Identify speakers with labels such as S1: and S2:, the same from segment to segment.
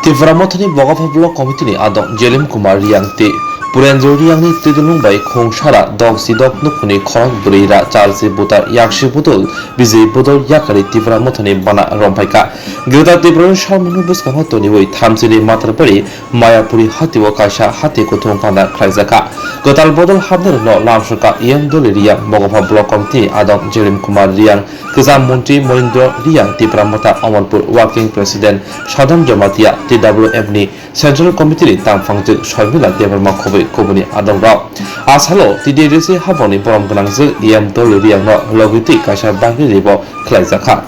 S1: Tivramothani Bogapha Block Committee Adok Jelim Kumar Riangti Purendra Riangni Tidulung by Khong Shara Dog Sidok Nukuni Khorok Burira Charles Butar Yakshi Budul Bizi Budul Yakari Tivramothani Bana Rompaika Gilda Tibran Sharmanu Buskamatoni with Hamsili Matrapuri Mayapuri Hatiwa Kasha Hati Kutung Panda Kraizaka Gotal Bodol Hamner no Lamshaka Iam Doliria Bogapha Block Committee Adok Jelim Kumar Riang Kizam Munti Morindra Riang Tivramota Amalpur Working President Shadam Jamatia TWF ni Central Committee Tam Fangju Sharmila Deverma Kobuni Adamrao Ashalo TDDC Haboni Borom Ganangzu Iam Doliria no Logiti Kasha Bangri Ribo Klaizaka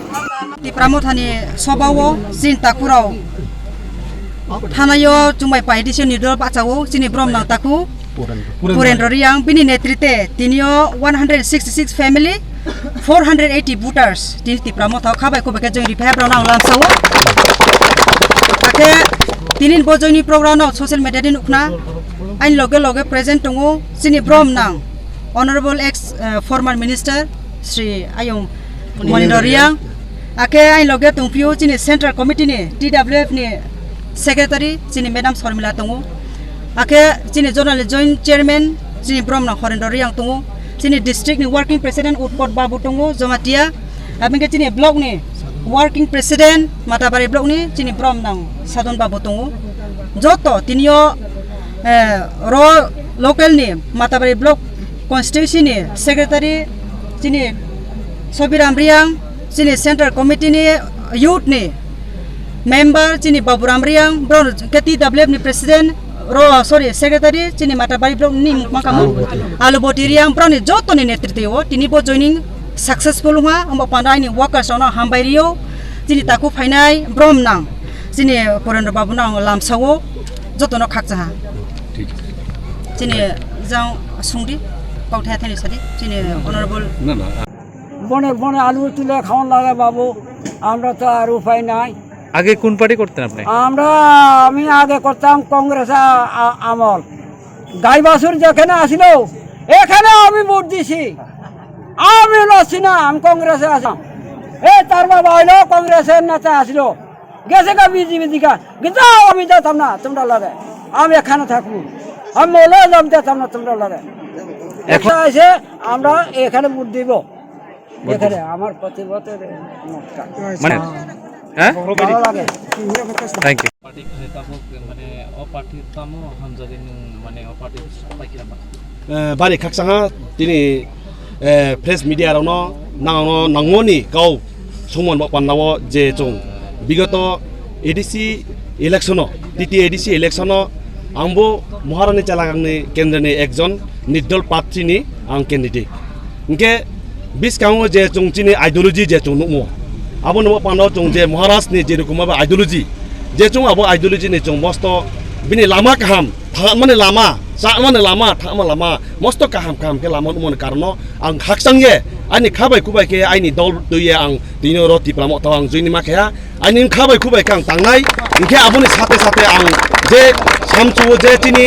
S2: Tivramothani Sobawo Zin Takurao Hanayo Jumai Paidisho Nidol Bachawo Sini Brom Nang Taku Purendra Riang Bini Netrite Tinio 166 family 480 voters Tini Tivramotha Khabai Ko Beka Jong Repair Brown Lamsawo Ake Tinin Bojoni program no social media din ukna Ain loge present tungo Sini Brom Nang Honorable ex former minister Sri Ayung Morindra Riang Ake ain loge tungpio Sini Central Committee ni TWF ni Secretary Sini Madam Sharmila tungo Ake Sini Zonal Joint Chairman Sini Brom Nang Morindra Riang tungo Sini district ni working president Utpot Babu tungo Zomatia Abinga sini block ni working president Matabari block ni sini Brom Nang Sadon Babu tungo Joto tinio ro local ni Matabari block constituency ni secretary sini Sobiram Riang sini central committee ni youth ni member sini Baburam Riang bro KTWF ni president ro sorry secretary sini Matabari block ni makamu Aluboti Riang bro ni joto ni netriteo tini bo joining successful hua ambo pandai ni workers ona hambairio sini taku phainai Brom Nang sini Purendra Babu Nang lamsawo joto no khakcha sini jang sungdi pauthai thani sadi sini honorable
S3: বনে আলু তুলে খাওয়ান লাগে বাবু আমরা তো আর উপায় নাই
S4: আগে কোন পার্টি করতেন আপনি
S3: আমি আগে করতাম কংগ্রেস আমল গাই বাছুর যেখানে আসিল এখানে আমি ভোট দিছি আমি লড়ছি না আমি কংগ্রেসে আসলাম তার বাবা হইলো কংগ্রেসের নেতা আসিল গেছে গা বিজেপি দিকা কিন্তু আমি যেতাম না তোমরা লাগে আমি এখানে থাকবো আমি বলে যাম যেতাম না তোমরা লাগে এখন এসে আমরা এখানে ভোট দিব এখানে আমার প্রতিবছর
S4: মানে হ্যাঁ
S3: ভালো লাগে
S4: থ্যাংক ইউ
S5: পার্টি খাইতামো মানে অপার্টির তামো হামজাদিন মানে অপার্টির পাইকিরা
S6: বাড়ি খাকসাঙা তিনি প্রেস মিডিয়ারাवनो नांगमनि गाव समन पान्नाव जे जों विगत एडिसि इलेक्शनो टीटी एडिसि इलेक्शनो आंबो महारानी चालागांनि केन्द्रनि एकजन निर्दल प्रार्थीनि आं कैंडिडेट इनके बिसकाङो जे जोंचिनि आइडियोलॉजी जे जों नुमो आबो नुमो पान्नाव जों जे महाराष्ट्रनि जे रोखोमाबो आइडियोलॉजी जे जों आबो आइडियोलॉजीनि जों मस्त बिनि लामा गाहाम माने लामा माने लामा थामा लामा मस्त गाहाम गाहाम के लामा नुमो कारनो आं हाकसांगे आंनि खाबाय खुबाय के आंनि दल दुये आं दिनो रति प्रामो ताव आं जोंनि माखाया आंनि खाबाय खुबाय के आं तांनाय इनके आबोनि साथे साथे आं जे सामचु जे तिनि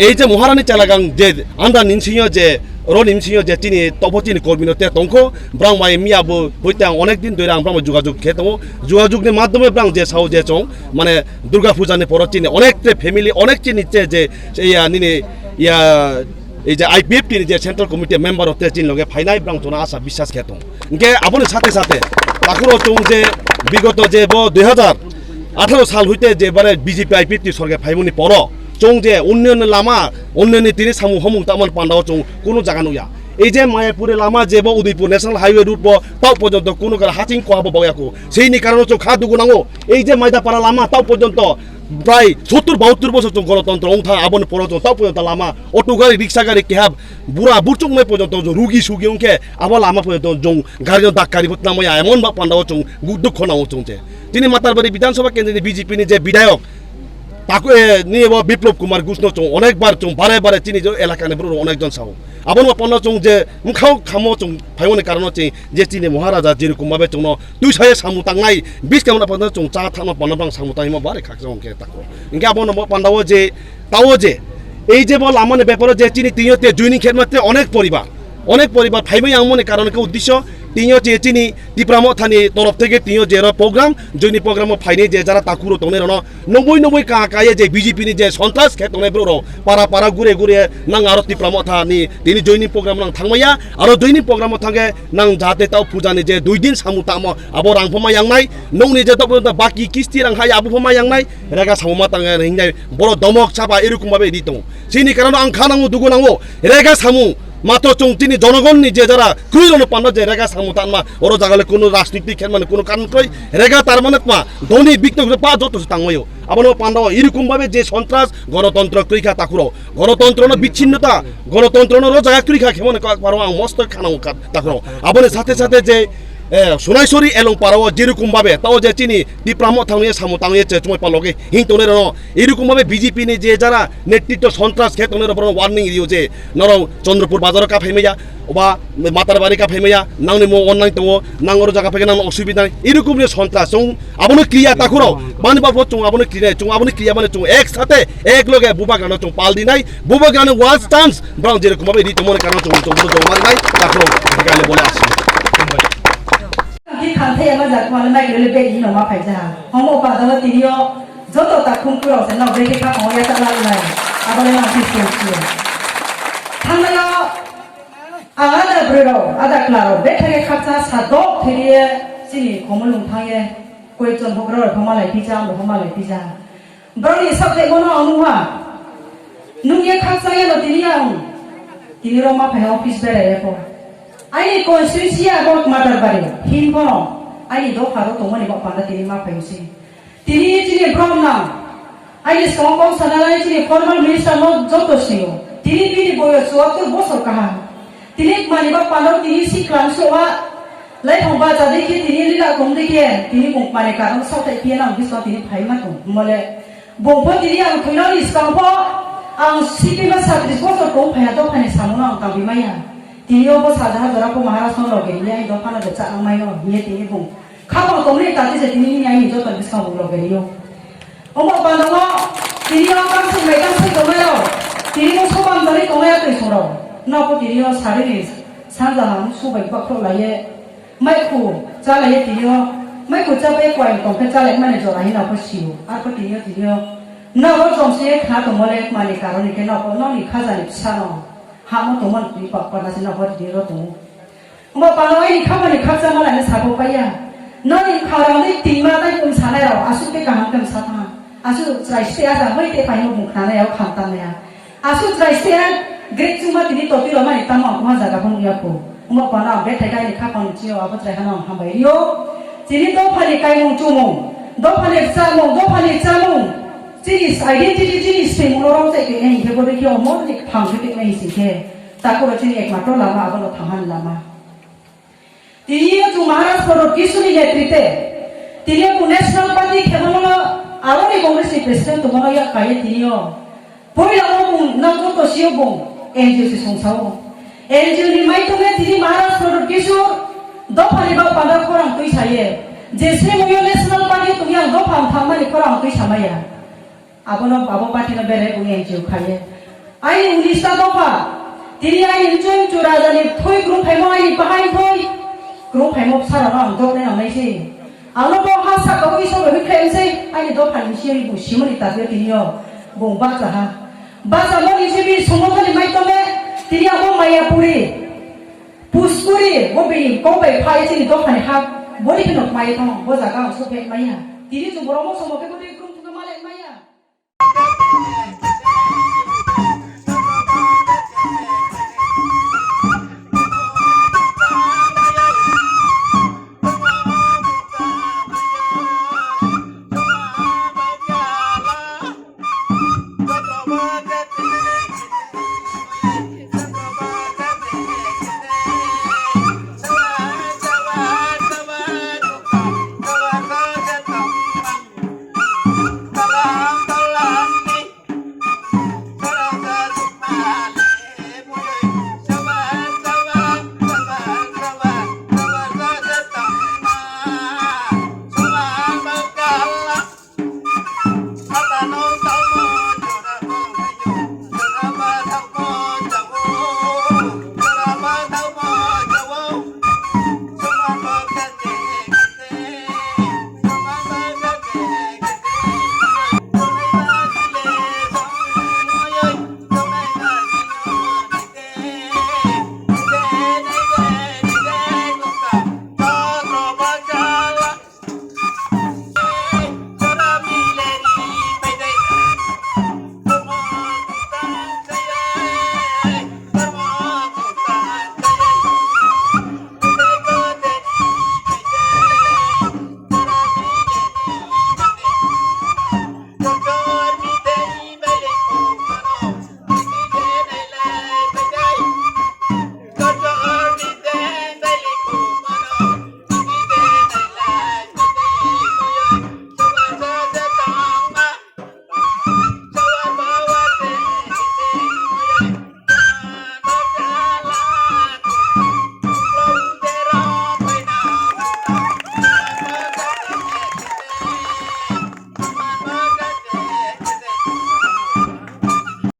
S6: এই যে মহারানী চালাগাং যে আন্ডা নিনসিও যে র নিনসিও যে তিনি তপতিনি কর্মীনতে তংকো ব্রাং মাই মিয়াবো হইতে অনেক দিন ধরে আমরা যোগাযোগ খেতম যোগাযোগের মাধ্যমে ব্রাং যে সাও যে চং মানে দুর্গা পূজানি পর তিনি অনেক ফ্যামিলি অনেক চিনিতে যে ইয়া নিনি ইয়া এই যে আইপিএফ টি যে সেন্ট্রাল কমিটি মেম্বার হতে চিন লগে ফাইনাই ব্রাং তোনা আশা বিশ্বাস খেতম ইনকে আপনি সাথে সাথে তাকুরো চং যে বিগত যে 2018 সাল হইতে যে বারে বিজেপি আইপিএফ টি সরকার ফাইমনি পর চং যে উন্নয়ন লামা উন্নয়ন তিনি সামু হমু তামান পান্ডাও চং কোনো জায়গা নয়া এই যে মায়াপুরে লামা যে উদয়পুর ন্যাশনাল হাইওয়ে রুট তাও পর্যন্ত কোনো হাচিং কোয়াবো বয়াকো সেইনি কারণে চং খা দুগুনাঙ্গো এই যে মাইদাপাড়া লামা তাও পর্যন্ত প্রায় 70-72 বছর চং গণতন্ত্র ওংথা আবন পড়ো চং তাও পর্যন্ত লামা অটো গাড়ি রিক্সা গাড়ি কেহাব বুড়া বুচুং মাই পর্যন্ত রুগী সুগী উংকে আবার লামা পর্যন্ত জং গাড়ি দাক্কারি বতনাময়া এমন বা পান্ডাও চং দুঃখ নাও চং যে তিনি মাতারবাড়ি বিধানসভা কেন্দ্রের বিজেপি যে বিধায়ক তাকে নিয়ে বিপ্লব কুমার ঘোষনো চং অনেকবার চং বারে বারে চিনি যে এলাকানে বড় অনেকজন সাও আবন পন্ন চং যে মুখাও খামো চং ফাইমনি কারণ যে চিনি মহারাজা যেরকম ভাবে চং দুই সায়ে সামু তাংনাই 20 কেমন পন্ন চং চা থামা পন্নবাং সামু তাইমা বারে খাকজং কে তাকো ইনকে আবন পান্ডাও যে তাও যে এই যে বল আমনে ব্যাপারে যে চিনি তিয়তে জুইনি খেত মাত্র অনেক পরিবার ফাইমাই আমনে কারণ কে উদ্দেশ্য তিনিও যে চিনি ত্রিপুরামো থানি তরফ থেকে তিনিও যে প্রোগ্রাম জৈনি প্রোগ্রামও ফাইনে যে যারা তাকুরো তনে রন 90 কায়ে যে বিজেপি নি যে সন্ত্রাস খে তনে ব্রো পারা পারা ঘুরে ঘুরে নাং আরো ত্রিপুরামো থানি তিনি জৈনি প্রোগ্রাম নাং থাংমাইয়া আরো জৈনি প্রোগ্রামও থাঙ্গে নাং যাতে তাও পূজানি যে 2 দিন সামু তামো আবো রাংফমা यांनाय नौनि जे तो बाकी किस्ति रां हाय आबुफमा यांनाय रेगा सामुमा तांगे हिंनाय बरो दमक साबा एरकम भाबे दी दं सिनि कारण आं खानांगो दुगुनांगो रेगा सामु मात्र चों तिनी जनगणनि जे जारा कुइरनो पान्ना जे रेगा सामु तानमा ओरो जागाले कोनो राजनीतिक खेल माने कोनो कारण कই रेगा तार माने मा धनी बिक्तक पा जतो तांगयो आबनो पान्दाव एरकम भाबे जे सन्त्रास गणतन्त्र क्रिखा ताकुरो गणतन्त्रनो बिच्छिन्नता गणतन्त्रनो रो जागा क्रिखा खेमने पारो आं मस्त खानांगो ताकुरो आबने साथे साथे जे সোনাইছড়ি এলং পারাও যেরকম ভাবে তাও যে চিনি ত্রিপুরামো থাউনি সামু তাউনি চময় পালগে হিংতনের এরকম ভাবে বিজেপি নি যে যারা নেতৃত্ব সন্ত্রাস ক্ষেত্রের উপর ওয়ার্নিং দিও যে নরং চন্দ্রপুর বাজার কা ফাইমাইয়া বা মাতারবাড়ি কা ফাইমাইয়া নাংনি মো অনলাইন তো নাঙ্গর জায়গা ফাইকে নাং অসুবিধা এরকম যে সন্ত্রাস চং আবনো ক্রিয়া তাকুরো মানে বাপ চং আবনো ক্রিয়া মানে চং একসাথে এক লগে বুবা গানো চং পাল দি নাই বুবা গানো ওয়াল স্টান্স ব্রাউন যেরকম ভাবে দিত মনে কারণ চং চং জমা নাই তাকুরো গালে বলে আসি
S2: ที่ทางเทมาจากวันแรกเลยเป็นอีหนอมาไผ่จ้าห้องโมป่าตะวันตีนี้จดต่อตาคุ้มกรอกเสนอเบรกข้าของยาตะลันเลยอาบเลยมาที่เสียเสียทางนั้นอาอะไรบริโภคอาดักลาเบรกให้ข้าจ้าสะดอกทีเดียสิของมันลงทางเย่กุยจนพวกเราพม่าไหลพิจารหรือพม่าไหลพิจารบริษัทเด็กมันเอาหนูว่านุ่งเย่ข้าจ้าเย่เราทีนี้เรามาไผ่ออฟฟิศเบรกพอAini konstitusiya bok matar bari hinbono aini do pharo to mani bok panda tini ma phaisi tini chini brahmna aini songkong sanalai chini formal minister no joto singo tini bini boyo suatu bosor kaha tini mani bok panda tini si klan sowa lai thongba cha dekhi tini lila kong dekhi tini kong mani karang sa tai piana biswa tini phai ma to mole bongpho tini ang khoilani sangpho ang sipi ma sa bosor kong phaya to phane samuna ang kabimaya তিনি of সাজা জরাপো মহারাষ্ট্র লগে ইয়াই দফানা দচা আমাইনো ইয়ে তিনি বুং খাবো তোমরে তাতে যে তিনি ইয়াই নিজ তো বিস্কা বুং লগে নিও অমো বান্দা তিনি অকাম সে মেকাম সে গমেও তিনি মো সবাম ধরে গমেও তৈ সরো নপো তিনি অ সারিনি সাজা হাম সুবাই বাখো লায়ে মাইখু যা লায়ে তিনি অ মাইখু যা বে কয় তংকে যা লায়ে মানে জরাই না পছিও আর পো তিনি নবো জমসে খা তমলে মানে কারণে কে নপো ননি খাজানি পিছানো হামো তোমার তুই পাপা না হর দিরো তো মো পানোই খামানি খাজা মালানে সাবো পাইয়া ননি খারানি তিমা তাই কুম সানায়ও আসুকে কাহাম কাম সাথা আসু রাইস্তে আজা হইতে পাইনো মুখনানায়ও খামতানায়া আসু রাইস্তে গ্রেট চুমা তিনি তপি রমানি তামা মা জাগা বনিয়াকো মো পানা বেঠাই গাই খাপান চিও আবত্রাই হানা হামবাইরিও চিনি তো ফালি কাইমং চুমং দো ফালি চামং Jenis identity jenis pemulorong saya kini ini boleh kau mau ni thang kita ini sih ke, tak kau jenis ekmat lama abang thangan lama. Tiada tu Maharashtra kisuni netrite, tiada national party kemana awal ni Kongres presiden tu mana ya kaya tiada. Boleh awak nak tu siapa bong, NGO si songsau. NGO ni mai tu ni tiada Maharashtra kisur, dua hari bawa pandang korang tu saya. Jese mungkin national party tu yang dua paham ni korang tu sama ya. Abono babo party na bere bungi NGO kaya. Aini Unista dopa. Tiri aini ucung curaja ni thoi group hemo aini bahai thoi. Group hemo sara na angdok na nai si. Alo bo hasa kau iso lebi klaim si. Aini dopa ni siya ibu simuli tadyo tiri yo. Bong baca ha. Baca mo ni sibi sumoto ni mai tome. Tiri abo maya puri. Puskuri. Bo bini kau bai pai si ni dopa ni hap. Boli kinok mai tong. Bo jaga usuk maya. Tiri tu boromo sumoke bodi group tu male maya.